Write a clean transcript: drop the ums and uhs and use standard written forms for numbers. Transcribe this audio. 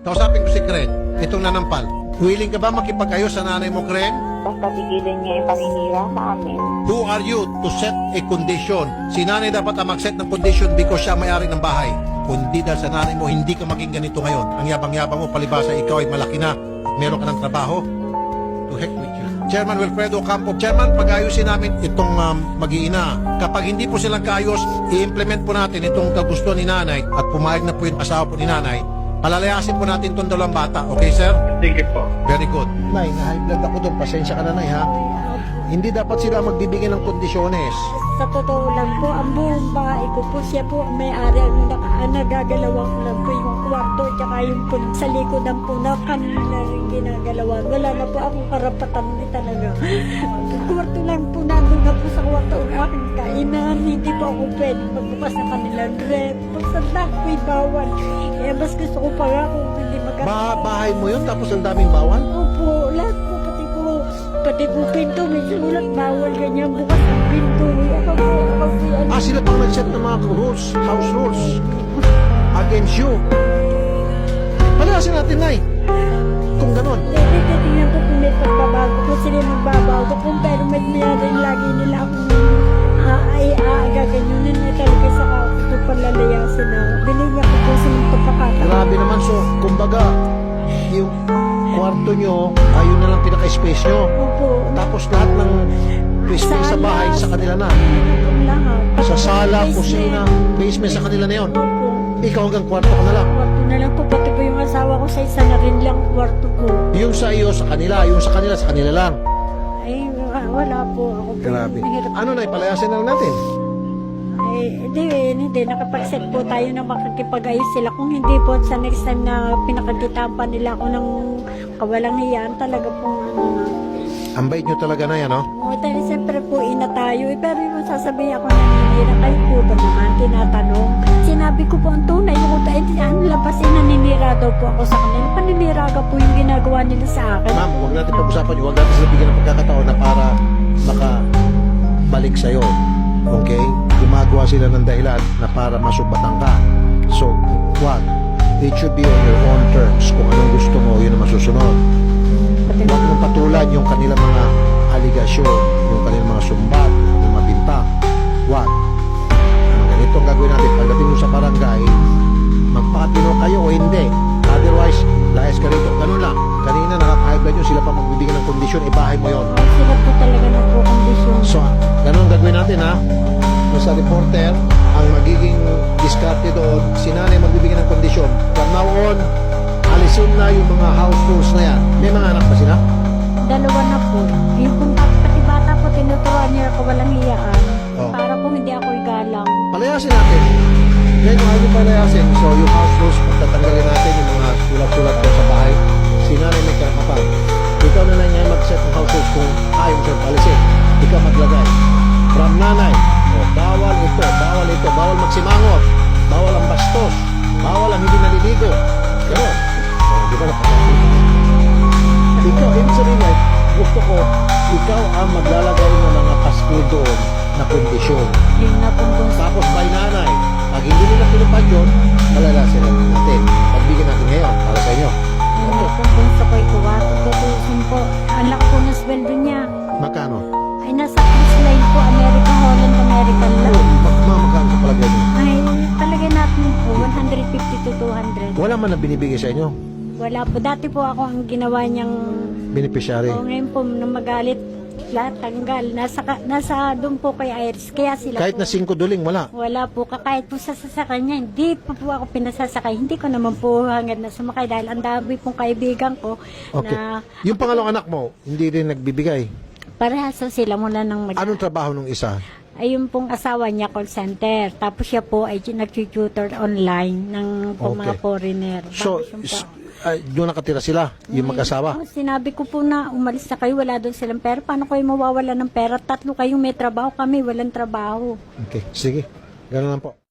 Kausapin ko si Kren, itong nanampal. Willing ka ba makipag-ayos sa nanay mo, Kren? Basta tigilan niya yung paninira sa amin. Who are you to set a condition? Si nanay dapat ang mag-set ng condition because siya may-ari ng bahay. Kundi dahil sa nanay mo, hindi ka maging ganito ngayon. Ang yabang-yabang mo, palibasa ikaw ay malaki na. Meron ka ng trabaho. To heck with you. Chairman Wilfredo Campo. Chairman, pag-ayusin namin itong mag-iina. Kapag hindi po silang kaayos, i-implement po natin itong kagusto ni nanay at pumayag na po yung asawa po ni nanay. Palalayasin po natin itong dalawang bata. Okay, sir? Sige po. Very good. Nay, na-high blood ako doon. Pasensya ka na, Nay, ha? Hindi dapat sila magbibigay ng kondisyones. Sa totoo lang po, ang buong bahay ko po, siya po ang may-ari. Ang nagagalawan ko lang po yung kwarto, tsaka yung po sa likodan po na kanila rin ginagalawan. Wala na po akong karapatan na talaga. Yung kwarto lang po, nandun na po sa kwarto ang aking kainan. Hindi po ako pwede magbukas ng kanilang rep. Pagsanda ko'y bawal. Kaya mas gusto ko pa nga kung hindi Bahay mo yun, tapos ang daming bawal? Opo, lahat po, pati po pinto, may sulat, bawal ganyan bukas ang pinto. Sila pang nag-set ng mga rules, house rules, against you. Palayasin natin, Nay. Kung ganon. Tingnan ko kung may pagbabago ko, sila magbabago kung pero may rin lagi nila akong gaganyunan na talaga sa ako palalayasin na. Binigyan ko po sa mga pagkakataon. Grabe naman, so, kumbaga, yung kwarto nyo, ayun na lang pinaka-space nyo. Opo. Tapos lahat ng space sa bahay, sa kanila na. Lahat. Sa sala, kusina, basement sa kanila na yun. Opo. Ikaw hanggang kwarto ka na lang. Kwarto na lang po, pati po yung asawa ko sa isa na rin lang kwarto ko. Yung sa iyo, sa kanila. Yung sa kanila lang. Ay, wala po. Ako po. Grabe. Mahirap. Ano, Nay, palayasin na lang natin. Hindi. Nakapag-set po tayo na makakipag-ayos sila. Kung hindi po sa next time na pinakakitaan pa nila ako ng kawalang hiyaan, talaga po Ang bait nyo talaga na yan, no? dahil siyempre po ina tayo. Pero yung sasabihin ako naninira, kayo po ba naman? Tinatanong. Sinabi ko po ang tunay. Yung dahil ano labasin, naninira daw po ako sa kanila. Paninira ka po yung ginagawa nila sa akin. Ma'am, huwag natin pag-usapan yun. Huwag natin sila bigyan ng pagkakataon na para makabalik sa'yo. Okay? Gumagawa sila ng dahilan na para masubatan ka. So, what? It should be on your own terms. Kung anong gusto mo, yun ang masusunod. Huwag mong patulan yung kanilang mga aligasyon, yung kanilang mga sumbat, yung mga binta. What? Ganito ang gagawin natin. Pagdating mo sa barangay, magpakatino kayo o hindi. Otherwise, layas ka rito. Ganun lang. Kanina nakaka-high nyo, sila pa magbibigyan ng kondisyon, ibahay mo yon. Sila po talaga na po kondisyon. So, ganun ang gagawin natin, ha? So, sa reporter, ang magiging diskarte doon, si nanay magbibigyan ng kondisyon. From now on, alisin na yung mga house rules na yan. May mga anak pa sila? Dalawa na po. Yung kung pati bata po, tinuturuan niya ako walang hiyaan. Oh. Para po hindi ako igalang. Palayasin natin. Ngayon, kung ano palayasin, so yung house rules, pagtatanggalin natin yung mga sulat-sulat ko sa bahay. Si nanay may karapatan. Ikaw na lang ngayon mag-set ng house rules kung ayaw mo siyang palisin. Ikaw maglagay. From nanay, bawal ito, bawal magsimangot, bawal ang bastos, bawal ang hindi naliligo. Ganon. Di ba napapasok? Ikaw, ibig sabihin niya, gusto ko, ikaw ang maglalagay ng mga paskil doon na kondisyon. Yung napumbong sa Tapos by nanay, pag hindi nila pinupad yun, malalasin natin. Pagbigyan natin ngayon para sa inyo. napumbong sa ko'y kuwato. Tutusin po. Ang laki po ng sweldo niya. Magkano? Ay, nasa cruise line po. American, Holland, American lang. Magkano sa palagay niyo? Ay, talaga natin po. 150 to 200. Wala man na binibigay sa inyo? Wala po. Dati po ako ang ginawa niyang... Beneficiary? O, ngayon po, nang magalit, lahat tanggal. Nasa doon po kay Iris. Kaya sila Kahit po. na 5 duling, wala. Wala po. Kahit po sa sasakay niya, hindi po ako pinasasakay. Hindi ko naman po hanggang na sumakay dahil ang dami pong kaibigan ko Okay. na Yung pangalawang anak mo, hindi rin nagbibigay. parehas sila mula nang Anong trabaho nung isa? Ayun pong asawa niya call center. Tapos siya po ay nag-tutor online ng po mga Okay. foreigner. So, Bakit yun po? doon nakatira sila, yung mag-asawa. Sinabi ko po na umalis na kayo, wala doon silang pera. Paano kayo mawawala ng pera? 3 kayong may trabaho, kami walang trabaho. Okay, sige. Ganun lang po.